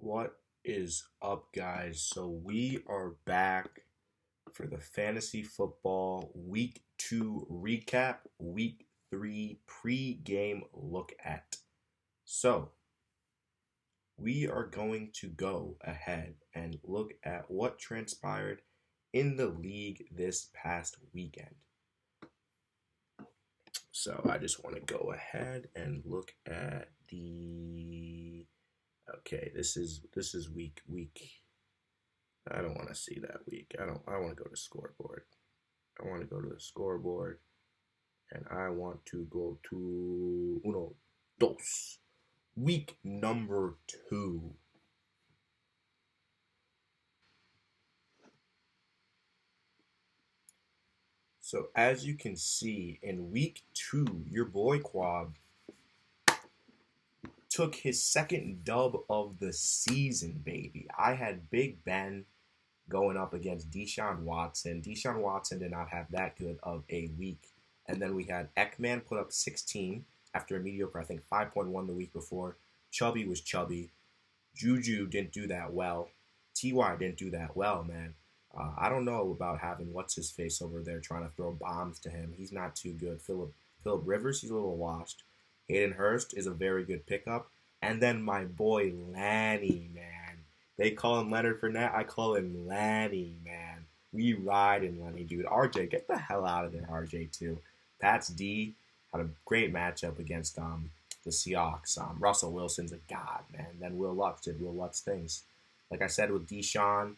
What is up, guys? So we are back for the fantasy football week 2 recap, week 3 pre-game look at. So we are going to go ahead and look at what transpired in the league this past weekend. So I just want to go ahead and look at the okay, this is week. I don't want to see that week. I want to go to scoreboard. I want to go to the scoreboard and I want to go to uno, dos. Week number 2. So as you can see in week 2, your boy Quab took his second dub of the season, baby. I had Big Ben going up against Deshaun Watson. Deshaun Watson did not have that good of a week. And then we had Ekman put up 16 after a mediocre, I think, 5.1 the week before. Chubby was chubby. Juju didn't do that well. Ty didn't do that well, man. I don't know about having what's his face over there trying to throw bombs to him. He's not too good. Philip Rivers, he's a little washed. Hayden Hurst is a very good pickup. And then my boy Lanny, man. They call him Leonard Fournette. I call him Lanny, man. We ride in Lenny, dude. RJ, get the hell out of there, RJ, too. Pat's D had a great matchup against the Seahawks. Russell Wilson's a god, man. Then Will Lutz did Will Lutz things. Like I said with Deshaun,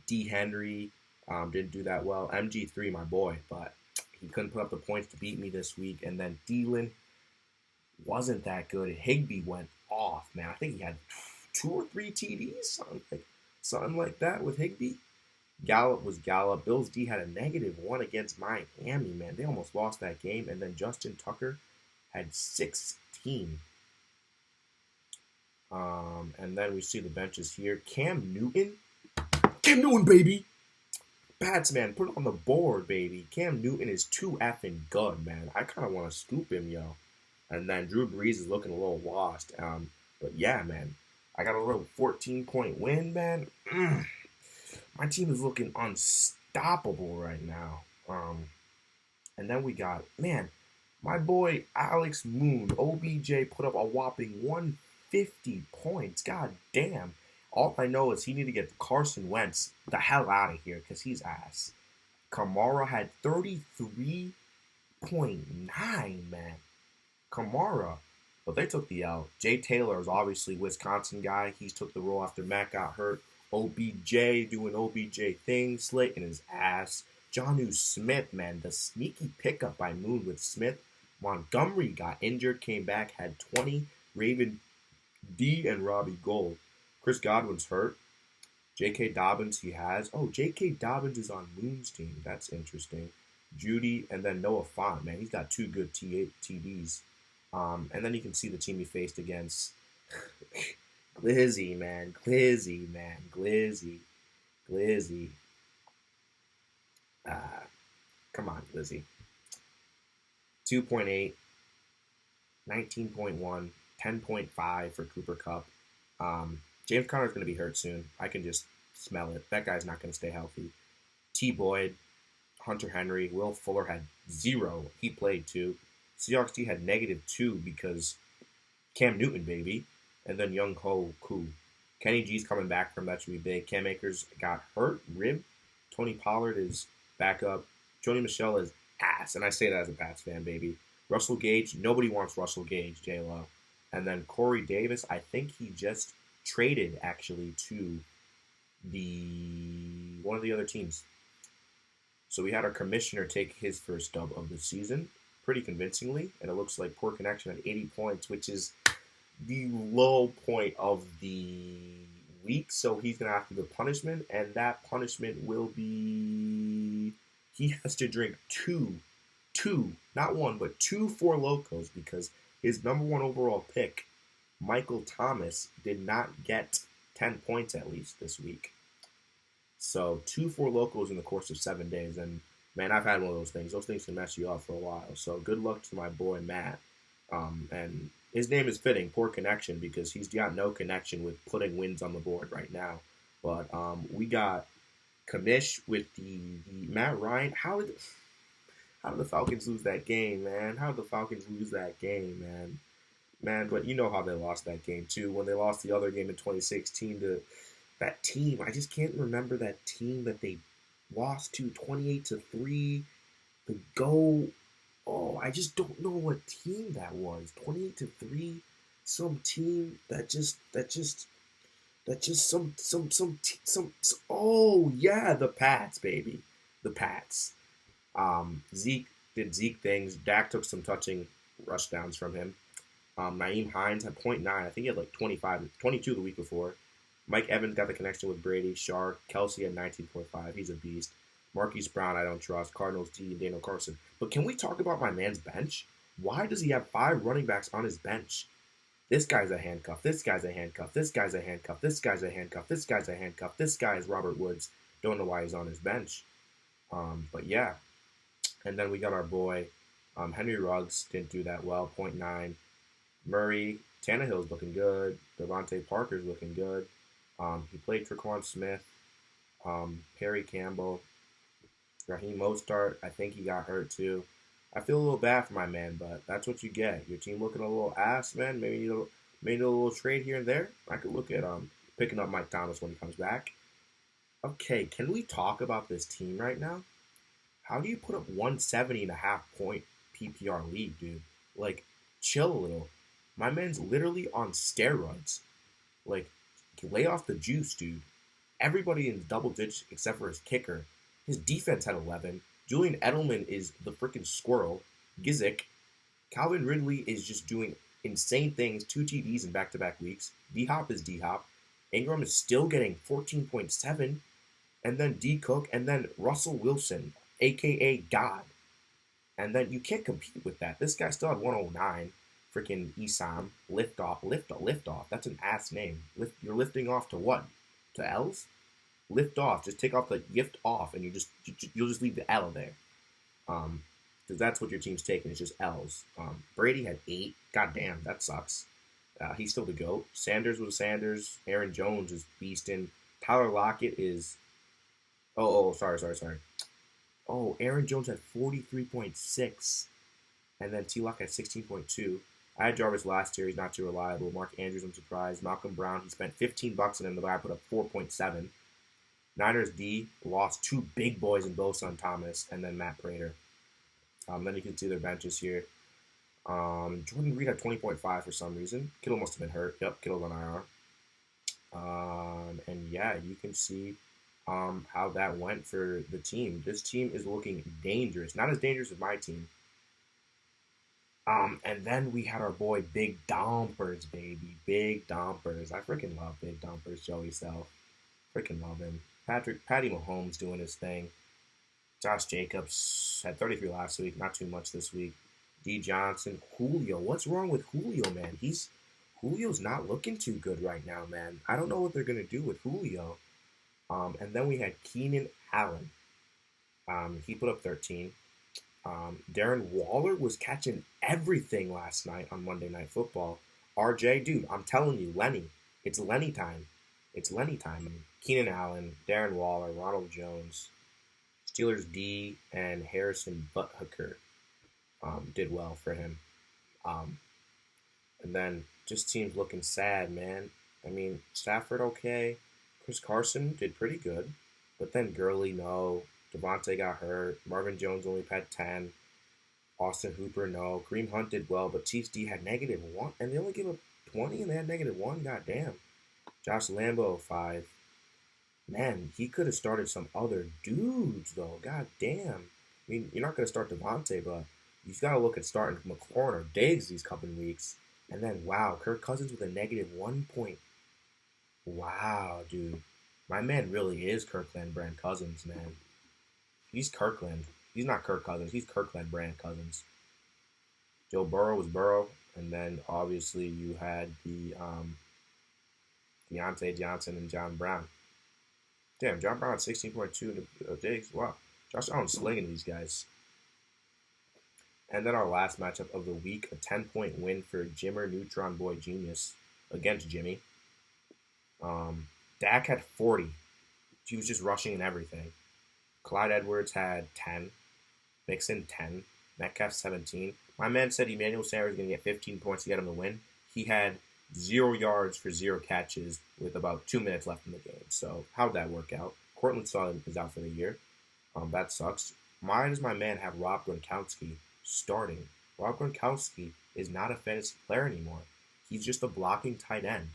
D. Henry didn't do that well. MG3, my boy, but he couldn't put up the points to beat me this week. And then Thielen wasn't that good. Higbee went off, man. I think he had 2 or 3 TDs, something like that with Higbee. Gallup was Gallup. Bills D had a -1 against Miami, man. They almost lost that game. And then Justin Tucker had 16. And then we see the benches here. Cam Newton, baby. Pats, man, put it on the board, baby. Cam Newton is too effing good, man. I kind of want to scoop him, yo. And then Drew Brees is looking a little washed. But yeah, man. I got a little 14-point win, man. My team is looking unstoppable right now. And then we got, man, my boy Alex Moon, OBJ, put up a whopping 150 points. God damn. All I know is he need to get Carson Wentz the hell out of here because he's ass. Kamara had 33.9, man. Kamara. But they took the L. Jay Taylor is obviously Wisconsin guy. He took the role after Matt got hurt. OBJ doing OBJ things, slating his ass. Jonnu Smith, man, the sneaky pickup by Moon with Smith. Montgomery got injured, came back, had 20. Raven D and Robbie Gold. Chris Godwin's hurt. J.K. Dobbins he has. Oh, J.K. Dobbins is on Moon's team. That's interesting. Judy and then Noah Fant, man. He's got 2 good TDs. And then you can see the team he faced against Glizzy, man. Glizzy. Come on, Glizzy. 2.8, 19.1, 10.5 for Cooper Kupp. James Conner's going to be hurt soon. I can just smell it. That guy's not going to stay healthy. T. Boyd, Hunter Henry, Will Fuller had 0. He played 2. Seahawks D had -2 because Cam Newton, baby. And then Young Ho Koo. Kenny G's coming back from that should be big. Cam Akers got hurt, rib. Tony Pollard is back up. Joni Michelle is ass. And I say that as a Pats fan, baby. Russell Gage, nobody wants Russell Gage, J-Lo. And then Corey Davis, I think he just traded actually to one of the other teams. So we had our commissioner take his first dub of the season pretty convincingly, and it looks like Poor Connection at 80 points, which is the low point of the week. So he's going to have to do the punishment, and that punishment will be he has to drink two, not one, but 2 Four Locos because his number 1 overall pick, Michael Thomas, did not get 10 points at least this week. So 2 Four Locos in the course of 7 days, and man, I've had one of those things. Those things can mess you up for a while. So good luck to my boy Matt. And his name is fitting, poor connection, because he's got no connection with putting wins on the board right now. But we got Kamish with the Matt Ryan. How did the Falcons lose that game, man? How did the Falcons lose that game, man? Man, but you know how they lost that game too. When they lost the other game in 2016 to that team, I just can't remember that team that they lost to 28-3. The go, oh, I just don't know what team that was. 28-3, some team that just some. Oh yeah, the Pats, baby, the Pats. Zeke did Zeke things. Dak took some touching rush downs from him. Naeem Hines had point 0.9. I think he had like 25, 22 the week before. Mike Evans got the connection with Brady. Shark. Kelsey had 19.5. He's a beast. Marquise Brown, I don't trust. Cardinals D and Daniel Carson. But can we talk about my man's bench? Why does he have 5 running backs on his bench? This guy's a handcuff. This guy's a handcuff. This guy's a handcuff. This guy's a handcuff. This guy's a handcuff. This guy is Robert Woods. Don't know why he's on his bench. But yeah. And then we got our boy Henry Ruggs. Didn't do that well. Point 0.9. Murray. Tannehill's looking good. Devontae Parker's looking good. He played Tre'Quan Smith. Perry Campbell. Raheem Mostert. I think he got hurt too. I feel a little bad for my man, but that's what you get. Your team looking a little ass, man. Maybe you need a little trade here and there. I could look at picking up Mike Thomas when he comes back. Okay, can we talk about this team right now? How do you put up 170.5 point PPR lead, dude? Like, chill a little. My man's literally on steroids. Like, lay off the juice, dude. Everybody in double digits except for his kicker. His defense had 11. Julian Edelman is the freaking squirrel. Gizik. Calvin Ridley is just doing insane things. 2 TDs in back-to-back weeks. D-Hop is D-Hop. Ingram is still getting 14.7. And then D. Cook. And then Russell Wilson, a.k.a. God. And then you can't compete with that. This guy still had 109. Freaking Esam. Lift off. That's an ass name. You're lifting off to what? To L's? Lift off. Just take off the gift off, and you'll just leave the L there. Because that's what your team's taking. It's just L's. Brady had 8. God damn, that sucks. He's still the GOAT. Sanders was Sanders. Aaron Jones is beasting. Tyler Lockett is. Sorry. Oh, Aaron Jones had 43.6, and then T-Lock had 16.2. I had Jarvis last year. He's not too reliable. Mark Andrews, I'm surprised. Malcolm Brown, he spent $15, and then the guy put up 4.7. Niners D lost 2 big boys in Bosa and Thomas, and then Matt Prater. Then you can see their benches here. Jordan Reed had 20.5 for some reason. Kittle must have been hurt. Yep, Kittle's on IR. And yeah, you can see how that went for the team. This team is looking dangerous. Not as dangerous as my team. And then we had our boy Big Dompers, baby. Big Dompers. I freaking love Big Dompers, Joey Self. Freaking love him. Patty Mahomes doing his thing. Josh Jacobs had 33 last week. Not too much this week. D. Johnson. Julio. What's wrong with Julio, man? Julio's not looking too good right now, man. I don't know what they're going to do with Julio. And then we had Keenan Allen. He put up 13. Darren Waller was catching everything last night on Monday Night Football. RJ, dude, I'm telling you, Lenny. It's Lenny time. It's Lenny time. Keenan Allen, Darren Waller, Ronald Jones, Steelers D, and Harrison Butker did well for him. And then just teams looking sad, man. I mean, Stafford, okay. Chris Carson did pretty good. But then Gurley, no. Devontae got hurt. Marvin Jones only had 10. Austin Hooper, no. Kareem Hunt did well, but Chiefs D had -1. And they only gave up 20 and they had -1. God damn. Josh Lambo, 5. Man, he could have started some other dudes, though. God damn. I mean, you're not going to start Devontae, but you've got to look at starting McLaurin or Diggs these couple weeks. And then, wow, Kirk Cousins with a -1 point. Wow, dude. My man really is Kirkland brand Cousins, man. He's Kirkland. He's not Kirk Cousins. He's Kirkland brand Cousins. Joe Burrow was Burrow. And then, obviously, you had the Deontay Johnson and John Brown. Damn, John Brown had 16.2 to Diggs. Wow. Josh Allen's slinging these guys. And then our last matchup of the week, a 10-point win for Jimmer Neutron Boy Genius against Jimmy. Dak had 40. He was just rushing and everything. Clyde Edwards had 10. Mixon 10. Metcalf 17. My man said Emmanuel Sanders was going to get 15 points to get him the win. He had 0 yards for 0 catches with about 2 minutes left in the game. So how'd that work out? Cortland Sutton is out for the year. That sucks. Why does my man have Rob Gronkowski starting? Rob Gronkowski is not a fantasy player anymore. He's just a blocking tight end.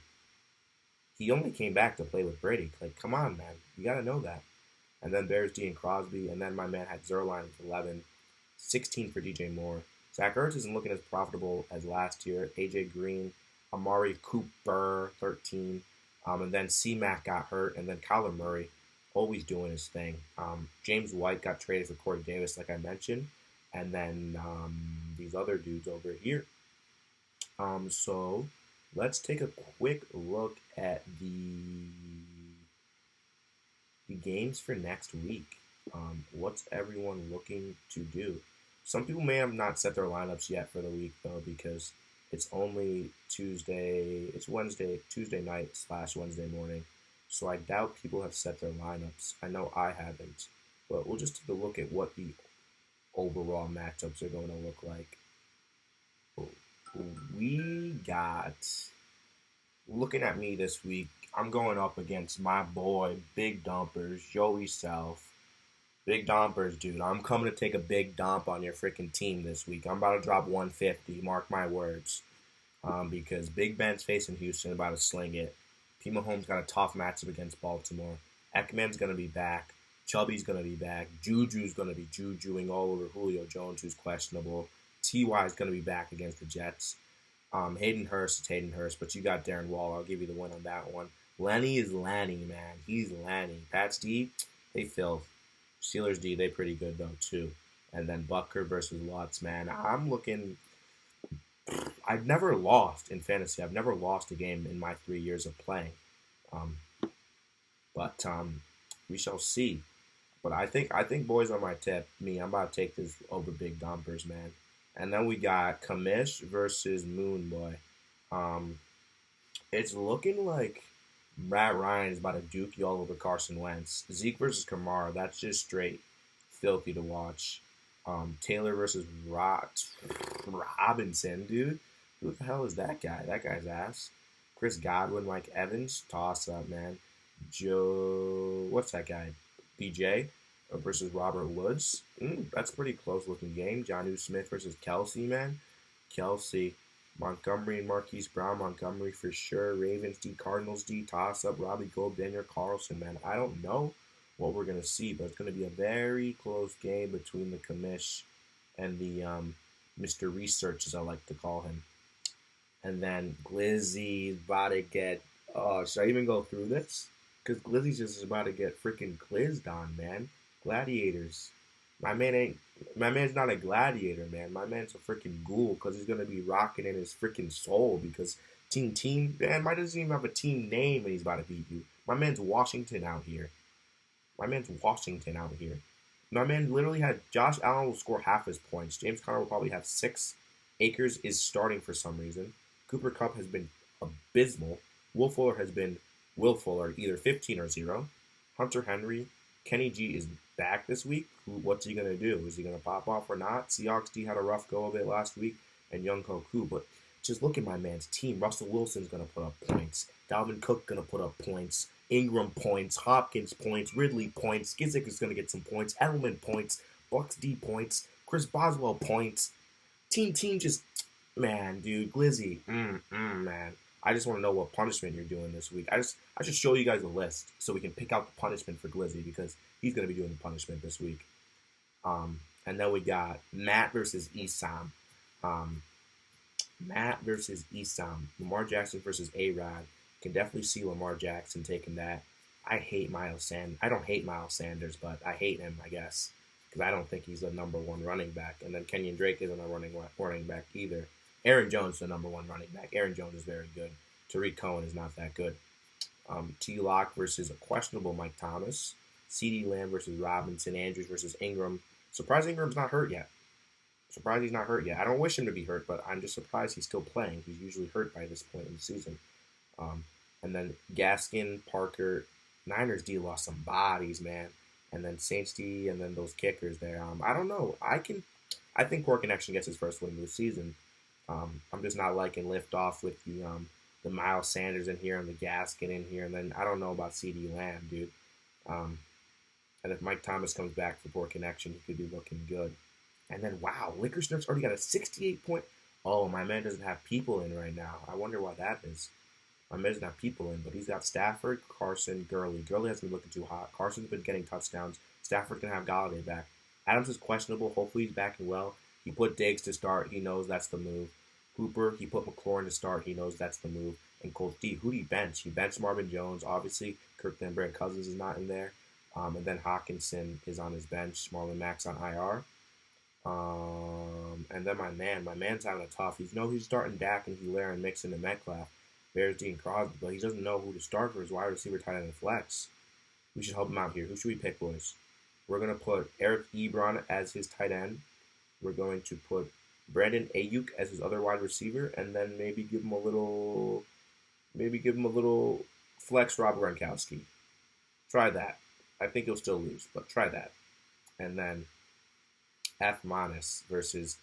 He only came back to play with Brady. Like, come on, man. You got to know that. And then Bears D and Crosby. And then my man had Zerline with 11. 16 for DJ Moore. Zach Ertz isn't looking as profitable as last year. AJ Green. Amari Cooper, 13. And then C-Mac got hurt. And then Kyler Murray, always doing his thing. James White got traded for Corey Davis, like I mentioned. And then these other dudes over here. So let's take a quick look at the games for next week. What's everyone looking to do? Some people may have not set their lineups yet for the week, though, because it's only Tuesday night / Wednesday morning. So I doubt people have set their lineups. I know I haven't. But we'll just take a look at what the overall matchups are going to look like. We got, looking at me this week, I'm going up against my boy, Big Dumpers, Joey Self. Big Dumpers, dude. I'm coming to take a big dump on your freaking team this week. I'm about to drop 150, mark my words. Because Big Ben's facing Houston, about to sling it. P. Mahomes got a tough matchup against Baltimore. Ekman's going to be back. Chubby's going to be back. Juju's going to be jujuing all over Julio Jones, who's questionable. T.Y.'s going to be back against the Jets. Hayden Hurst is Hayden Hurst, but you got Darren Waller. I'll give you the win on that one. Lenny is Lanny, man. He's Lanny. Pats D, they filth. Steelers D, they pretty good, though, too. And then Butker versus Lutz, man. I'm looking... I've never lost in fantasy. I've never lost a game in my 3 years of playing. But we shall see. But I think boys on my tip. I'm about to take this over Big Dumpers, man. And then we got Kamish versus Moon Boy. It's looking like Matt Ryan is about to duke you all over Carson Wentz. Zeke versus Kamara. That's just straight filthy to watch. Taylor versus Robinson, dude. Who the hell is that guy? That guy's ass. Chris Godwin, Mike Evans. Toss up, man. What's that guy? BJ versus Robert Woods. That's a pretty close looking game. Jonnu Smith versus Kelsey, man. Kelsey. Montgomery and Marquise Brown. Montgomery for sure. Ravens D. Cardinals D. Toss up. Robbie Gould, Daniel Carlson, man. I don't know what we're going to see, but it's going to be a very close game between the commish and the Mr. Research, as I like to call him. And then Glizzy's about to get... should I even go through this? Because Glizzy's just about to get freaking glizzed on, man. Gladiators. My man's not a gladiator, man. My man's a freaking ghoul because he's going to be rocking in his freaking soul because team, man, my doesn't even have a team name and he's about to beat you. My man's Washington out here. My man literally had Josh Allen will score half his points. James Conner will probably have 6. Akers is starting for some reason. Cooper Kupp has been abysmal. Will Fuller has been Will Fuller, either 15 or 0. Hunter Henry, Kenny G is back this week. What's he going to do? Is he going to pop off or not? Seahawks D had a rough go of it last week, and Young Koku. But just look at my man's team. Russell Wilson's going to put up points. Dalvin Cook going to put up points. Ingram points. Hopkins points. Ridley points. Skizik is going to get some points. Edelman points. Bucks D points. Chris Boswell points. Team just, man, dude, Glizzy, man. I just want to know what punishment you're doing this week. I should show you guys a list so we can pick out the punishment for Glizzy because he's going to be doing the punishment this week. And then we got Matt versus Esam. Lamar Jackson versus A-Rod. Can definitely see Lamar Jackson taking that. I hate Miles Sanders. I don't hate Miles Sanders, but I hate him, I guess, because I don't think he's the number 1 running back. And then Kenyon Drake isn't a running back either. Aaron Jones is the number 1 running back. Aaron Jones is very good. Tariq Cohen is not that good. T. Lock versus a questionable Mike Thomas. CeeDee Lamb versus Robinson. Andrews versus Ingram. Surprised Ingram's not hurt yet. Surprised he's not hurt yet. I don't wish him to be hurt, but I'm just surprised he's still playing. He's usually hurt by this point in the season. Um, and then Gaskin, Parker, Niners D lost some bodies, man. And then Saints D, and then those kickers there. I don't know. I think Core Connection gets his first win of the season. I'm just not liking liftoff with the Miles Sanders in here and the Gaskin in here, and then I don't know about CD Lamb, dude. Um, and if Mike Thomas comes back for Core Connection, he could be looking good. And then wow, Liquor Snurf's already got a 68 point. Oh, my man doesn't have people in right now. I wonder why that is. My man doesn't have people in, but he's got Stafford, Carson, Gurley. Gurley hasn't been looking too hot. Carson's been getting touchdowns. Stafford can have Galladay back. Adams is questionable. Hopefully he's back and well. He put Diggs to start. He knows that's the move. Hooper, he put McLaurin to start. He knows that's the move. And Colts D, who did he bench? He benched Marvin Jones. Obviously, Kirkland Brand Cousins is not in there. And then Hawkinson is on his bench. Marlon Mack's on IR. And then my man's having a tough. He's he's starting Dak and Hilaire and Mixon and Metcalf, Bears D and Crosby, but he doesn't know who to start for his wide receiver, tight end, and flex. We should help him out here. Who should we pick, boys? We're gonna put Eric Ebron as his tight end. We're going to put Brandon Ayuk as his other wide receiver, and then maybe give him a little flex Rob Gronkowski. Try that. I think he'll still lose, but try that. And then F- versus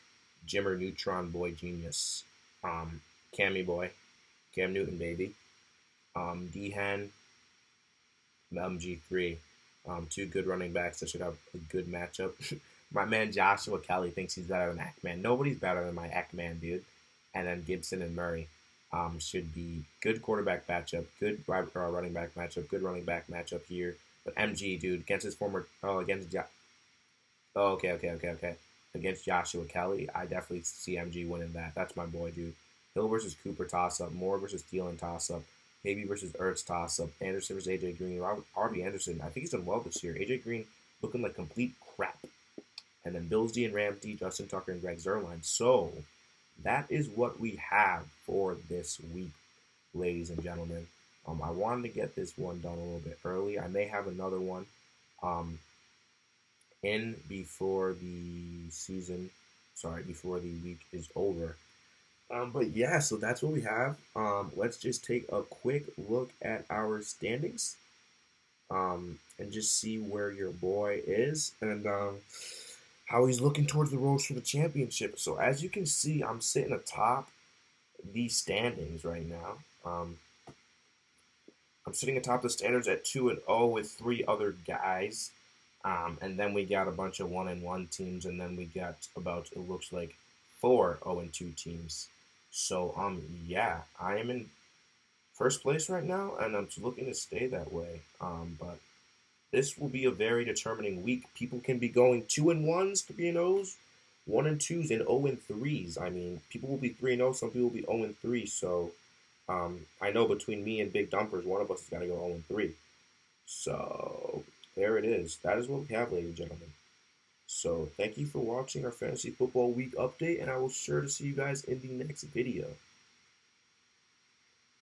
Jimmer Neutron Boy Genius. Cammy Boy. Cam Newton, baby. D-Hen. MG3. Two good running backs that should have a good matchup. My man Joshua Kelly thinks he's better than Ekman. Nobody's better than my Ekman, dude. And then Gibson and Murray should be good quarterback matchup, good running back matchup, good running back matchup here. But MG, dude, against his former, okay. Against Joshua Kelly, I definitely see MG winning that. That's my boy, dude. Hill versus Cooper toss-up. Moore versus Thielen toss-up. Havy versus Ertz toss-up. Anderson versus AJ Green. Robbie Anderson, I think he's done well this year. AJ Green looking like complete crap. And then Bills D and Rams D, Justin Tucker and Greg Zuerlein. So that is what we have for this week, ladies and gentlemen. I wanted to get this one done a little bit early. I may have another one in before before the week is over. But yeah, so that's what we have. Let's just take a quick look at our standings and just see where your boy is and how he's looking towards the road for the championship. So as you can see, I'm sitting atop the standings right now. I'm sitting atop the standings at 2-0 with 3 other guys. And then we got a bunch of 1-1 teams, and then we got it looks like 4 0-2 teams. So, yeah, I am in first place right now, and I'm looking to stay that way. But this will be a very determining week. People can be going 2-1s, 3-0s, 1-2s, and 0-3s. I mean, people will be 3-0, some people will be 0-3. So, I know between me and Big Dumpers, one of us has got to go 0-3. So, there it is. That is what we have, ladies and gentlemen. So, thank you for watching our Fantasy Football Week update, and I will sure to see you guys in the next video.